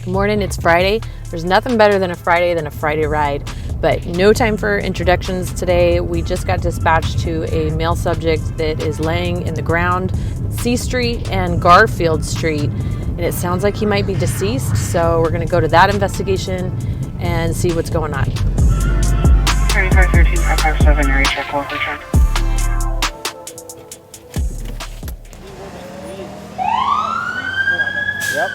Morning, it's Friday. There's nothing better than a Friday ride, but no time for introductions today. We just got dispatched to a male subject that is laying in the ground, C Street and Garfield Street, and it sounds like he might be deceased, so we're going to go to that investigation and see what's going on. 3513 557, area check, call for check. Yep.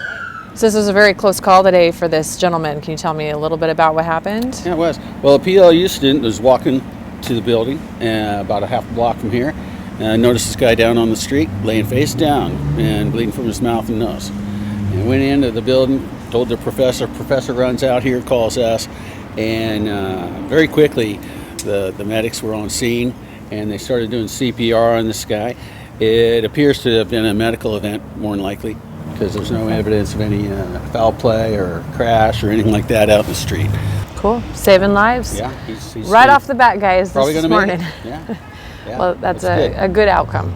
So this was a very close call today for this gentleman. Can you tell me a little bit about what happened? Yeah, it was. Well, a PLU student was walking to the building about a half block from here. Noticed this guy down on the street, laying face down and bleeding from his mouth and nose. And went into the building, told the professor. Professor runs out here, calls us, and very quickly the medics were on scene and they started doing CPR on this guy. It appears to have been a medical event, more than likely, because there's no evidence of any foul play or crash or anything like that out in the street. Cool. Saving lives? Yeah. He's right off the bat, guys, probably this going to morning. make it. Yeah. Yeah. Well, that's a good outcome.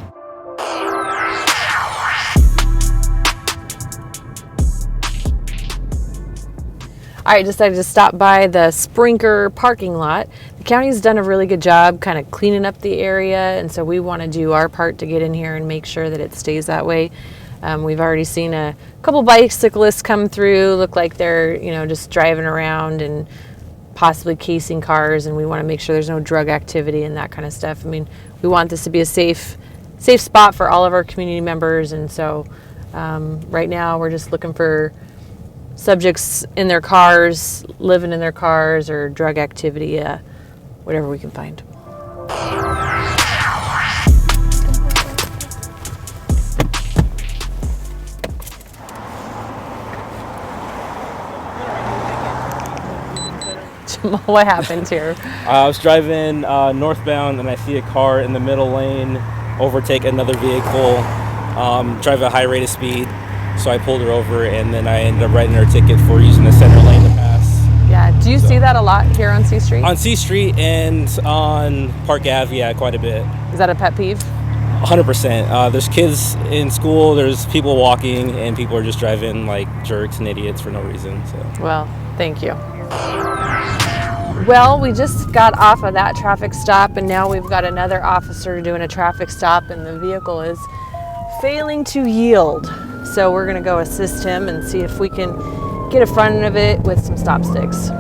All right, decided to stop by the Sprinker parking lot. The county's done a really good job kind of cleaning up the area, and so we want to do our part to get in here and make sure that it stays that way. We've already seen a couple bicyclists come through, look like they're, just driving around and possibly casing cars, and we want to make sure there's no drug activity and that kind of stuff. I mean, we want this to be a safe spot for all of our community members, and so right now we're just looking for subjects in their cars, living in their cars, or drug activity, whatever we can find. What happened here? I was driving northbound and I see a car in the middle lane overtake another vehicle, drive a high rate of speed. So I pulled her over and then I ended up writing her a ticket for using the center lane to pass. Yeah, do you see that a lot here on C Street? On C Street and on Park Ave, yeah, quite a bit. Is that a pet peeve? 100%. There's kids in school, there's people walking, and people are just driving like jerks and idiots for no reason. So. Well, thank you. Well, we just got off of that traffic stop, and now we've got another officer doing a traffic stop, and the vehicle is failing to yield. So we're going to go assist him and see if we can get in front of it with some stop sticks.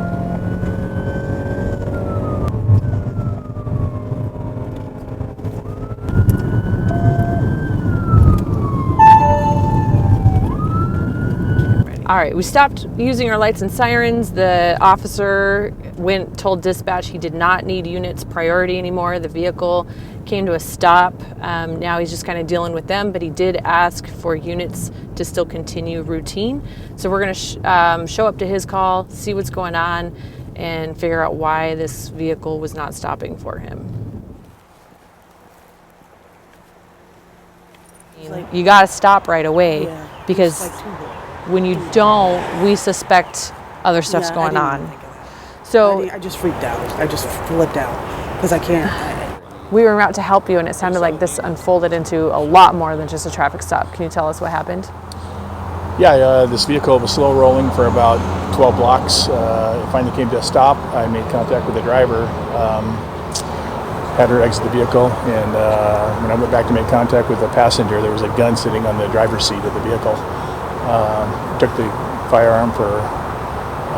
All right, we stopped using our lights and sirens. The officer told dispatch he did not need units priority anymore. The vehicle came to a stop. Now he's just kind of dealing with them, but he did ask for units to still continue routine. So we're going to show up to his call, see what's going on, and figure out why this vehicle was not stopping for him. You got to stop right away, because when you don't, we suspect other stuff's going on. So I just freaked out. I just flipped out because I can't. We were out to help you, and it sounded like this unfolded into a lot more than just a traffic stop. Can you tell us what happened? Yeah, this vehicle was slow rolling for about 12 blocks. It finally came to a stop. I made contact with the driver, had her exit the vehicle, and when I went back to make contact with the passenger, there was a gun sitting on the driver's seat of the vehicle. Took the firearm for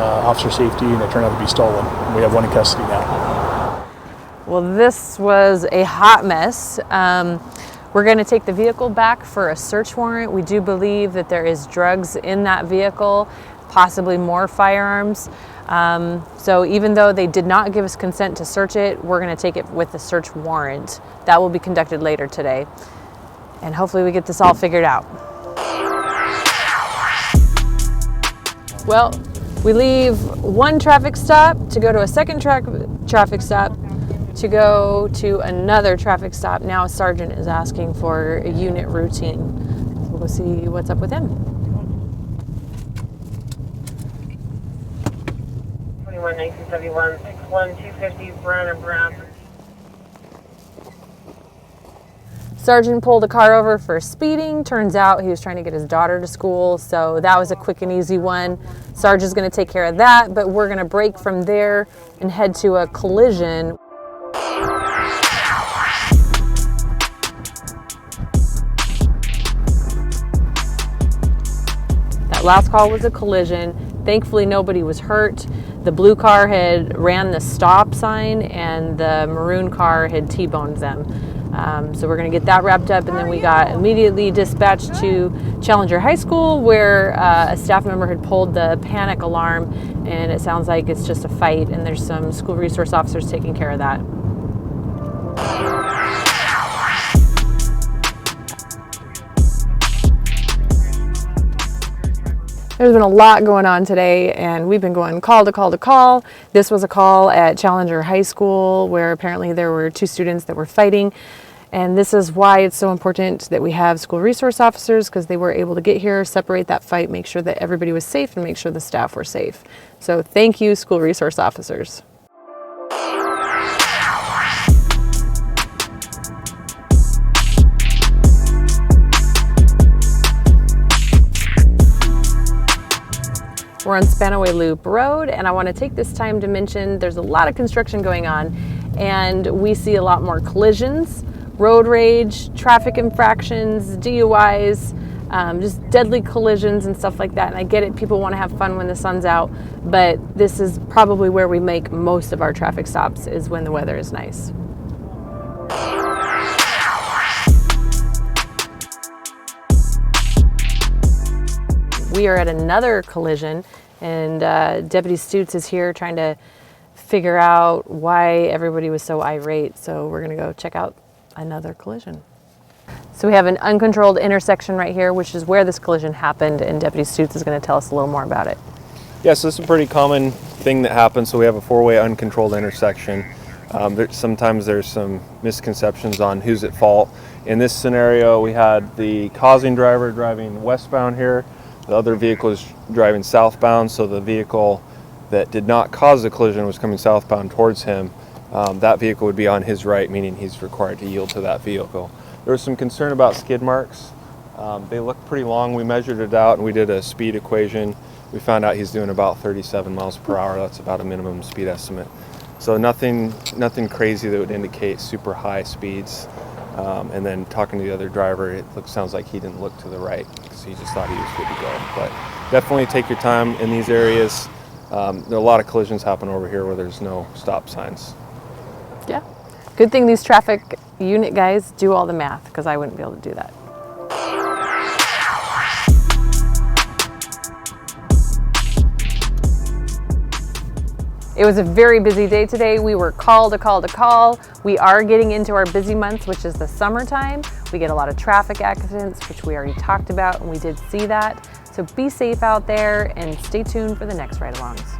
officer safety, and it turned out to be stolen. We have one in custody now. Well, this was a hot mess. We're going to take the vehicle back for a search warrant. We do believe that there is drugs in that vehicle, possibly more firearms. So even though they did not give us consent to search it, we're going to take it with a search warrant. That will be conducted later today. And hopefully we get this all figured out. Well, we leave one traffic stop to go to a second traffic stop to go to another traffic stop. Now a sergeant is asking for a unit routine. So we'll see what's up with him. 21 1971 61 250 Brown and Brown. Sergeant pulled a car over for speeding. Turns out he was trying to get his daughter to school, so that was a quick and easy one. Sarge is going to take care of that, but we're going to break from there and head to a collision. That last call was a collision. Thankfully, nobody was hurt. The blue car had ran the stop sign and the maroon car had T-boned them. So we're going to get that wrapped up, and then we got immediately dispatched to Challenger High School, where a staff member had pulled the panic alarm, and it sounds like it's just a fight, and there's some school resource officers taking care of that. There's been a lot going on today, and we've been going call to call to call. This was a call at Challenger High School where apparently there were 2 students that were fighting. And this is why it's so important that we have school resource officers, because they were able to get here, separate that fight, make sure that everybody was safe, and make sure the staff were safe. So thank you, school resource officers. We're on Spanaway Loop Road, and I want to take this time to mention there's a lot of construction going on, and we see a lot more collisions, road rage, traffic infractions, DUIs, just deadly collisions and stuff like that. And I get it, people want to have fun when the sun's out, but this is probably where we make most of our traffic stops, is when the weather is nice. We are at another collision, and Deputy Stutz is here trying to figure out why everybody was so irate. So we're going to go check out another collision. So we have an uncontrolled intersection right here, which is where this collision happened, and Deputy Stutz is going to tell us a little more about it. Yeah, so this is a pretty common thing that happens. So we have a 4-way uncontrolled intersection. Sometimes there's some misconceptions on who's at fault. In this scenario, we had the causing driver driving westbound here. The other vehicle is driving southbound, so the vehicle that did not cause the collision was coming southbound towards him. That vehicle would be on his right, meaning he's required to yield to that vehicle. There was some concern about skid marks. They look pretty long. We measured it out and we did a speed equation. We found out he's doing about 37 miles per hour. That's about a minimum speed estimate. So nothing crazy that would indicate super high speeds. And then talking to the other driver, sounds like he didn't look to the right because he just thought he was good to go. But definitely take your time in these areas. There are a lot of collisions happen over here where there's no stop signs. Yeah. Good thing these traffic unit guys do all the math, because I wouldn't be able to do that. It was a very busy day today. We were call to call to call. We are getting into our busy months, which is the summertime. We get a lot of traffic accidents, which we already talked about, and we did see that. So be safe out there and stay tuned for the next ride-alongs.